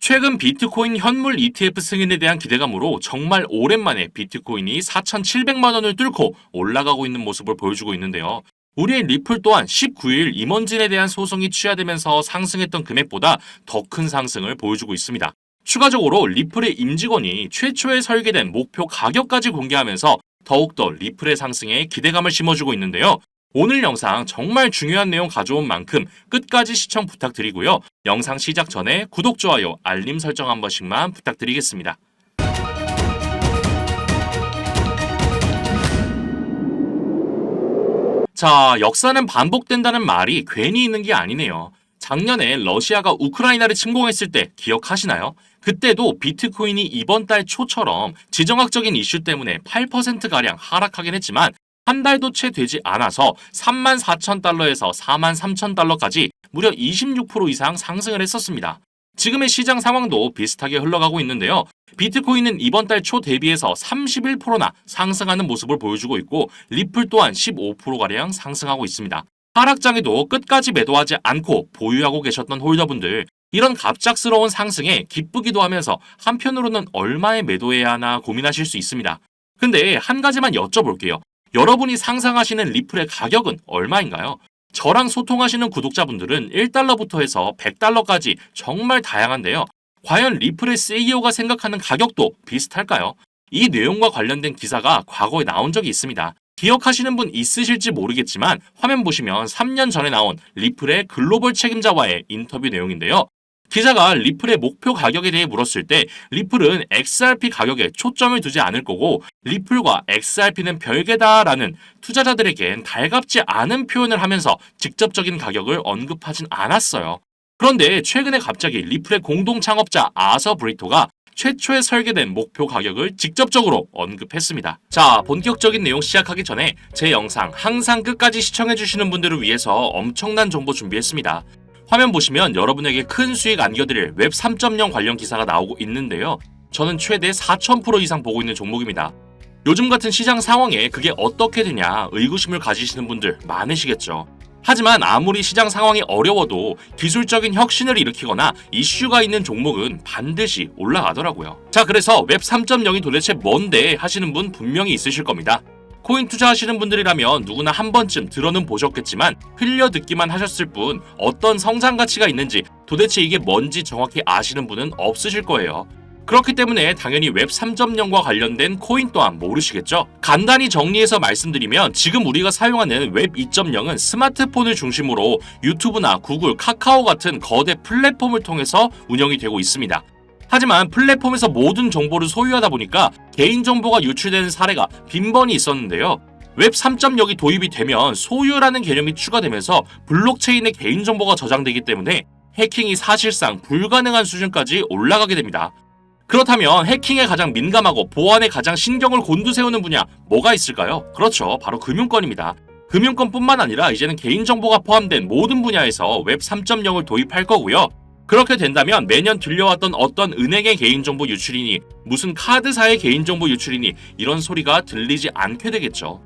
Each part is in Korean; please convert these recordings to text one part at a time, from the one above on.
최근 비트코인 현물 ETF 승인에 대한 기대감으로 정말 오랜만에 비트코인이 4,700만 원을 뚫고 올라가고 있는 모습을 보여주고 있는데요. 우리의 리플 또한 19일 임원진에 대한 소송이 취하되면서 상승했던 금액보다 더 큰 상승을 보여주고 있습니다. 추가적으로 리플의 임직원이 최초에 설계된 목표 가격까지 공개하면서 더욱더 리플의 상승에 기대감을 심어주고 있는데요. 오늘 영상 정말 중요한 내용 가져온 만큼 끝까지 시청 부탁드리고요. 영상 시작 전에 구독, 좋아요, 알림 설정 한 번씩만 부탁드리겠습니다. 자, 역사는 반복된다는 말이 괜히 있는 게 아니네요. 작년에 러시아가 우크라이나를 침공했을 때 기억하시나요? 그때도 비트코인이 이번 달 초처럼 지정학적인 이슈 때문에 8%가량 하락하긴 했지만 한 달도 채 되지 않아서 34,000달러에서 43,000달러까지 무려 26% 이상 상승을 했었습니다. 지금의 시장 상황도 비슷하게 흘러가고 있는데요. 비트코인은 이번 달 초 대비해서 31%나 상승하는 모습을 보여주고 있고 리플 또한 15%가량 상승하고 있습니다. 하락장에도 끝까지 매도하지 않고 보유하고 계셨던 홀더분들, 이런 갑작스러운 상승에 기쁘기도 하면서 한편으로는 얼마에 매도해야 하나 고민하실 수 있습니다. 근데 한 가지만 여쭤볼게요. 여러분이 상상하시는 리플의 가격은 얼마인가요? 저랑 소통하시는 구독자분들은 1달러부터 해서 100달러까지 정말 다양한데요. 과연 리플의 CEO가 생각하는 가격도 비슷할까요? 이 내용과 관련된 기사가 과거에 나온 적이 있습니다. 기억하시는 분 있으실지 모르겠지만 화면 보시면 3년 전에 나온 리플의 글로벌 책임자와의 인터뷰 내용인데요. 기자가 리플의 목표 가격에 대해 물었을 때 리플은 XRP 가격에 초점을 두지 않을 거고 리플과 XRP는 별개다라는 투자자들에겐 달갑지 않은 표현을 하면서 직접적인 가격을 언급하진 않았어요. 그런데 최근에 갑자기 리플의 공동 창업자 아서 브리토가 최초에 설계된 목표 가격을 직접적으로 언급했습니다. 자, 본격적인 내용 시작하기 전에 제 영상 항상 끝까지 시청해주시는 분들을 위해서 엄청난 정보 준비했습니다. 화면 보시면 여러분에게 큰 수익 안겨드릴 웹 3.0 관련 기사가 나오고 있는데요. 저는 최대 4,000% 이상 보고 있는 종목입니다. 요즘 같은 시장 상황에 그게 어떻게 되냐 의구심을 가지시는 분들 많으시겠죠. 하지만 아무리 시장 상황이 어려워도 기술적인 혁신을 일으키거나 이슈가 있는 종목은 반드시 올라가더라고요. 자, 그래서 웹 3.0이 도대체 뭔데 하시는 분 분명히 있으실 겁니다. 코인 투자하시는 분들이라면 누구나 한 번쯤 들어는 보셨겠지만 흘려 듣기만 하셨을 뿐 어떤 성장 가치가 있는지 도대체 이게 뭔지 정확히 아시는 분은 없으실 거예요. 그렇기 때문에 당연히 웹 3.0과 관련된 코인 또한 모르시겠죠? 간단히 정리해서 말씀드리면 지금 우리가 사용하는 웹 2.0은 스마트폰을 중심으로 유튜브나 구글, 카카오 같은 거대 플랫폼을 통해서 운영이 되고 있습니다. 하지만 플랫폼에서 모든 정보를 소유하다 보니까 개인정보가 유출되는 사례가 빈번히 있었는데요. 웹 3.0이 도입이 되면 소유라는 개념이 추가되면서 블록체인의 개인정보가 저장되기 때문에 해킹이 사실상 불가능한 수준까지 올라가게 됩니다. 그렇다면 해킹에 가장 민감하고 보안에 가장 신경을 곤두세우는 분야 뭐가 있을까요? 그렇죠. 바로 금융권입니다. 금융권뿐만 아니라 이제는 개인정보가 포함된 모든 분야에서 웹 3.0을 도입할 거고요. 그렇게 된다면 매년 들려왔던 어떤 은행의 개인정보 유출이니 무슨 카드사의 개인정보 유출이니 이런 소리가 들리지 않게 되겠죠.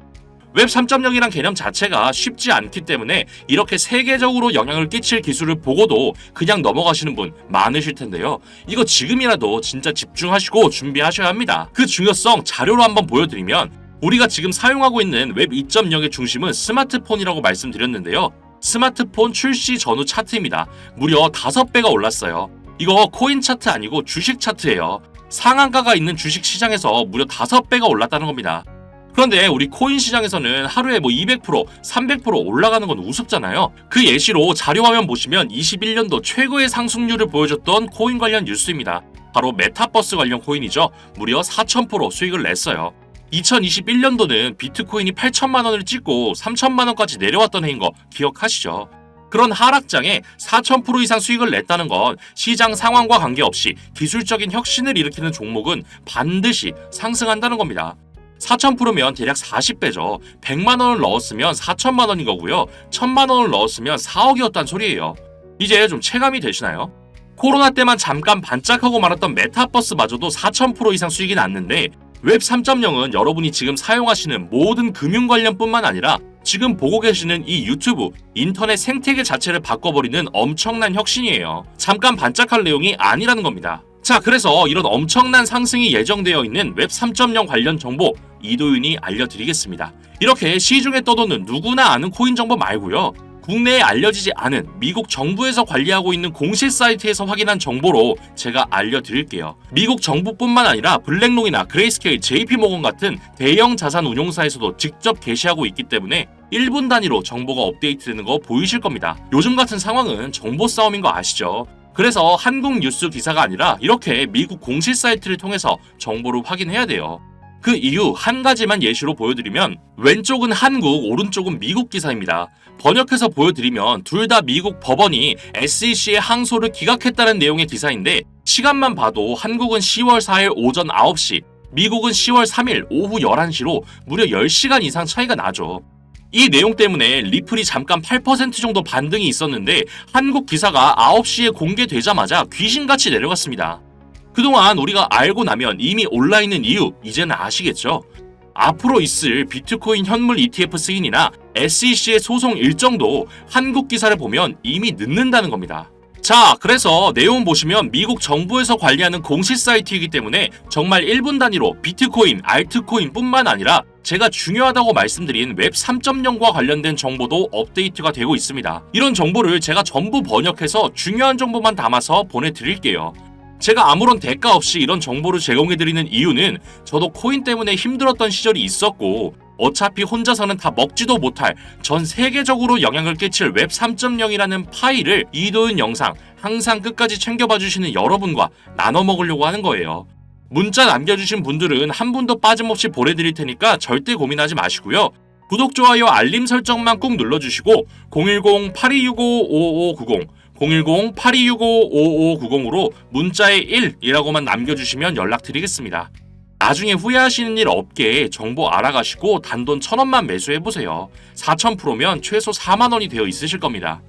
웹 3.0이란 개념 자체가 쉽지 않기 때문에 이렇게 세계적으로 영향을 끼칠 기술을 보고도 그냥 넘어가시는 분 많으실 텐데요. 이거 지금이라도 진짜 집중하시고 준비하셔야 합니다. 그 중요성 자료로 한번 보여드리면 우리가 지금 사용하고 있는 웹 2.0의 중심은 스마트폰이라고 말씀드렸는데요. 스마트폰 출시 전후 차트입니다. 무려 5배가 올랐어요. 이거 코인 차트 아니고 주식 차트예요. 상한가가 있는 주식 시장에서 무려 5배가 올랐다는 겁니다. 그런데 우리 코인 시장에서는 하루에 200%, 300% 올라가는 건 우습잖아요. 그 예시로 자료화면 보시면 21년도 최고의 상승률을 보여줬던 코인 관련 뉴스입니다. 바로 메타버스 관련 코인이죠. 무려 4,000% 수익을 냈어요. 2021년도는 비트코인이 8천만 원을 찍고 3천만 원까지 내려왔던 해인 거 기억하시죠? 그런 하락장에 4,000% 이상 수익을 냈다는 건 시장 상황과 관계없이 기술적인 혁신을 일으키는 종목은 반드시 상승한다는 겁니다. 4,000%면 대략 40배죠. 100만 원을 넣었으면 4천만 원인 거고요. 1,000만 원을 넣었으면 4억이었단 소리예요. 이제 좀 체감이 되시나요? 코로나 때만 잠깐 반짝하고 말았던 메타버스마저도 4,000% 이상 수익이 났는데 웹 3.0은 여러분이 지금 사용하시는 모든 금융 관련뿐만 아니라 지금 보고 계시는 이 유튜브, 인터넷 생태계 자체를 바꿔버리는 엄청난 혁신이에요. 잠깐 반짝할 내용이 아니라는 겁니다. 자, 그래서 이런 엄청난 상승이 예정되어 있는 웹 3.0 관련 정보 이도윤이 알려드리겠습니다. 이렇게 시중에 떠도는 누구나 아는 코인 정보 말고요. 국내에 알려지지 않은 미국 정부에서 관리하고 있는 공식 사이트에서 확인한 정보로 제가 알려드릴게요. 미국 정부뿐만 아니라 블랙록이나 그레이스케일, JP모건 같은 대형 자산 운용사에서도 직접 게시하고 있기 때문에 1분 단위로 정보가 업데이트되는 거 보이실 겁니다. 요즘 같은 상황은 정보 싸움인 거 아시죠? 그래서 한국 뉴스 기사가 아니라 이렇게 미국 공식 사이트를 통해서 정보를 확인해야 돼요. 그 이유 한 가지만 예시로 보여드리면 왼쪽은 한국, 오른쪽은 미국 기사입니다. 번역해서 보여드리면 둘 다 미국 법원이 SEC의 항소를 기각했다는 내용의 기사인데 시간만 봐도 한국은 10월 4일 오전 9시, 미국은 10월 3일 오후 11시로 무려 10시간 이상 차이가 나죠. 이 내용 때문에 리플이 잠깐 8% 정도 반등이 있었는데 한국 기사가 9시에 공개되자마자 귀신같이 내려갔습니다. 그동안 우리가 알고 나면 이미 올라있는 이유 이제는 아시겠죠? 앞으로 있을 비트코인 현물 ETF 승인이나 SEC의 소송 일정도 한국 기사를 보면 이미 늦는다는 겁니다. 자, 그래서 내용 보시면 미국 정부에서 관리하는 공식 사이트이기 때문에 정말 1분 단위로 비트코인, 알트코인 뿐만 아니라 제가 중요하다고 말씀드린 웹 3.0과 관련된 정보도 업데이트가 되고 있습니다. 이런 정보를 제가 전부 번역해서 중요한 정보만 담아서 보내드릴게요. 제가 아무런 대가 없이 이런 정보를 제공해드리는 이유는 저도 코인 때문에 힘들었던 시절이 있었고 어차피 혼자서는 다 먹지도 못할 전 세계적으로 영향을 끼칠 웹 3.0이라는 파일을 이도윤 영상 항상 끝까지 챙겨봐 주시는 여러분과 나눠 먹으려고 하는 거예요. 문자 남겨주신 분들은 한 분도 빠짐없이 보내드릴 테니까 절대 고민하지 마시고요. 구독, 좋아요, 알림 설정만 꾹 눌러주시고 010-8265-5590 010-8265-5590으로 문자에 1이라고만 남겨주시면 연락드리겠습니다. 나중에 후회하시는 일 없게 정보 알아가시고 단돈 1,000원만 매수해보세요. 4,000%면 최소 4만원이 되어 있으실 겁니다.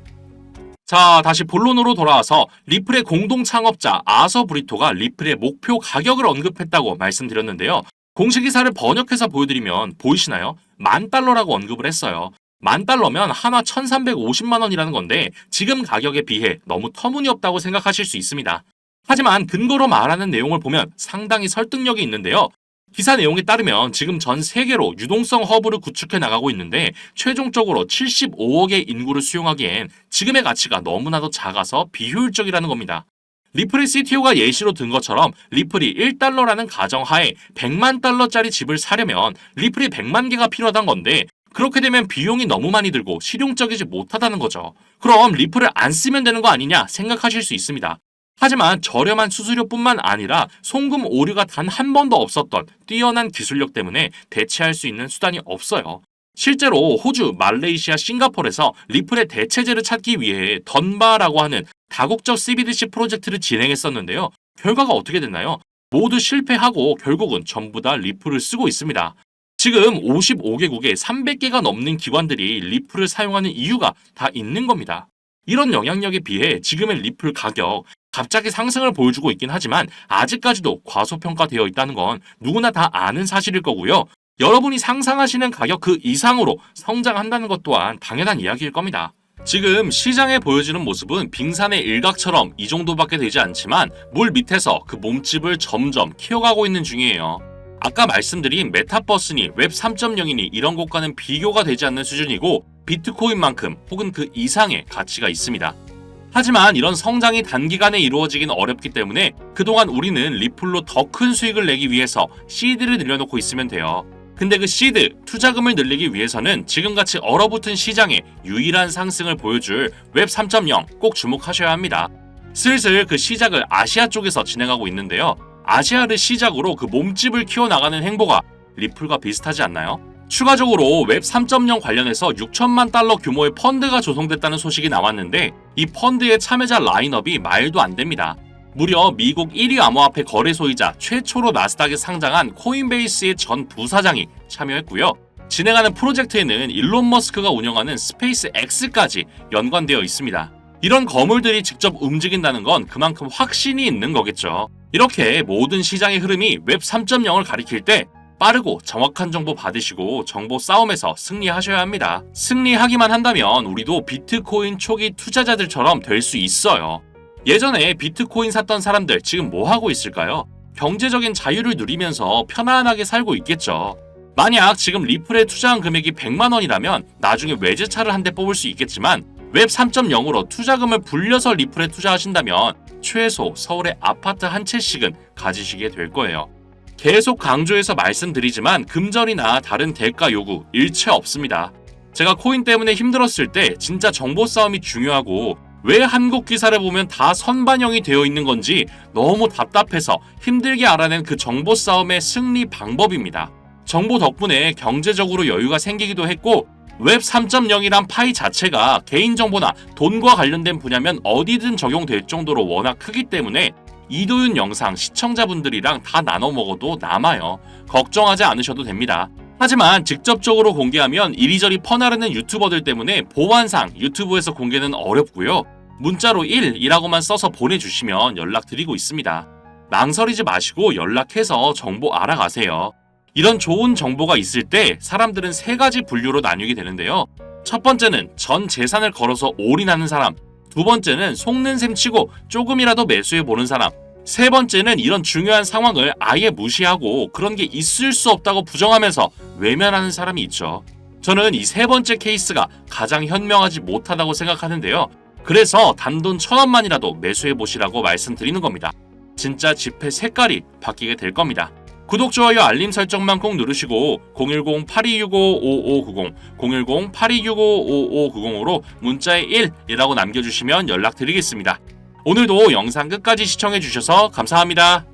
자, 다시 본론으로 돌아와서 리플의 공동 창업자 아서 브리토가 리플의 목표 가격을 언급했다고 말씀드렸는데요. 공식 기사를 번역해서 보여드리면 보이시나요? $10,000라고 언급을 했어요. $10,000면 하나 1,350만 원이라는 건데 지금 가격에 비해 너무 터무니없다고 생각하실 수 있습니다. 하지만 근거로 말하는 내용을 보면 상당히 설득력이 있는데요. 기사 내용에 따르면 지금 전 세계로 유동성 허브를 구축해 나가고 있는데 최종적으로 75억의 인구를 수용하기엔 지금의 가치가 너무나도 작아서 비효율적이라는 겁니다. 리플의 CTO가 예시로 든 것처럼 리플이 $1라는 가정하에 $1,000,000짜리 집을 사려면 리플이 100만 개가 필요하단 건데 그렇게 되면 비용이 너무 많이 들고 실용적이지 못하다는 거죠. 그럼 리플을 안 쓰면 되는 거 아니냐 생각하실 수 있습니다. 하지만 저렴한 수수료뿐만 아니라 송금 오류가 단 한 번도 없었던 뛰어난 기술력 때문에 대체할 수 있는 수단이 없어요. 실제로 호주, 말레이시아, 싱가포르에서 리플의 대체제를 찾기 위해 던바라고 하는 다국적 CBDC 프로젝트를 진행했었는데요. 결과가 어떻게 됐나요? 모두 실패하고 결국은 전부 다 리플을 쓰고 있습니다. 지금 55개국에 300개가 넘는 기관들이 리플을 사용하는 이유가 다 있는 겁니다. 이런 영향력에 비해 지금의 리플 가격 갑자기 상승을 보여주고 있긴 하지만 아직까지도 과소평가되어 있다는 건 누구나 다 아는 사실일 거고요. 여러분이 상상하시는 가격 그 이상으로 성장한다는 것 또한 당연한 이야기일 겁니다. 지금 시장에 보여지는 모습은 빙산의 일각처럼 이 정도밖에 되지 않지만 물 밑에서 그 몸집을 점점 키워가고 있는 중이에요. 아까 말씀드린 메타버스니 웹 3.0이니 이런 것과는 비교가 되지 않는 수준이고 비트코인만큼 혹은 그 이상의 가치가 있습니다. 하지만 이런 성장이 단기간에 이루어지긴 어렵기 때문에 그동안 우리는 리플로 더 큰 수익을 내기 위해서 시드를 늘려놓고 있으면 돼요. 근데 그 시드, 투자금을 늘리기 위해서는 지금같이 얼어붙은 시장에 유일한 상승을 보여줄 웹 3.0 꼭 주목하셔야 합니다. 슬슬 그 시작을 아시아 쪽에서 진행하고 있는데요. 아시아를 시작으로 그 몸집을 키워나가는 행보가 리플과 비슷하지 않나요? 추가적으로 웹 3.0 관련해서 $6,000만 규모의 펀드가 조성됐다는 소식이 나왔는데 이 펀드의 참여자 라인업이 말도 안 됩니다. 무려 미국 1위 암호화폐 거래소이자 최초로 나스닥에 상장한 코인베이스의 전 부사장이 참여했고요. 진행하는 프로젝트에는 일론 머스크가 운영하는 스페이스 X까지 연관되어 있습니다. 이런 거물들이 직접 움직인다는 건 그만큼 확신이 있는 거겠죠. 이렇게 모든 시장의 흐름이 웹 3.0을 가리킬 때 빠르고 정확한 정보 받으시고 정보 싸움에서 승리하셔야 합니다. 승리하기만 한다면 우리도 비트코인 초기 투자자들처럼 될 수 있어요. 예전에 비트코인 샀던 사람들 지금 뭐 하고 있을까요? 경제적인 자유를 누리면서 편안하게 살고 있겠죠. 만약 지금 리플에 투자한 금액이 100만 원이라면 나중에 외제차를 한 대 뽑을 수 있겠지만 웹 3.0으로 투자금을 불려서 리플에 투자하신다면 최소 서울의 아파트 한 채씩은 가지시게 될 거예요. 계속 강조해서 말씀드리지만 금전이나 다른 대가 요구 일체 없습니다. 제가 코인 때문에 힘들었을 때 진짜 정보 싸움이 중요하고 왜 한국 기사를 보면 다 선반영이 되어 있는 건지 너무 답답해서 힘들게 알아낸 그 정보 싸움의 승리 방법입니다. 정보 덕분에 경제적으로 여유가 생기기도 했고 웹 3.0이란 파이 자체가 개인정보나 돈과 관련된 분야면 어디든 적용될 정도로 워낙 크기 때문에 이도윤 영상 시청자분들이랑 다 나눠 먹어도 남아요. 걱정하지 않으셔도 됩니다. 하지만 직접적으로 공개하면 이리저리 퍼나르는 유튜버들 때문에 보안상 유튜브에서 공개는 어렵고요. 문자로 1이라고만 써서 보내주시면 연락드리고 있습니다. 망설이지 마시고 연락해서 정보 알아가세요. 이런 좋은 정보가 있을 때 사람들은 세 가지 분류로 나뉘게 되는데요. 첫 번째는 전 재산을 걸어서 올인하는 사람, 두 번째는 속는 셈 치고 조금이라도 매수해보는 사람, 세 번째는 이런 중요한 상황을 아예 무시하고 그런 게 있을 수 없다고 부정하면서 외면하는 사람이 있죠. 저는 이 세 번째 케이스가 가장 현명하지 못하다고 생각하는데요. 그래서 단돈 1,000원만이라도 매수해보시라고 말씀드리는 겁니다. 진짜 지폐 색깔이 바뀌게 될 겁니다. 구독, 좋아요, 알림 설정만 꼭 누르시고 010-8265-5590, 010-8265-5590으로 문자에 1이라고 남겨주시면 연락드리겠습니다. 오늘도 영상 끝까지 시청해주셔서 감사합니다.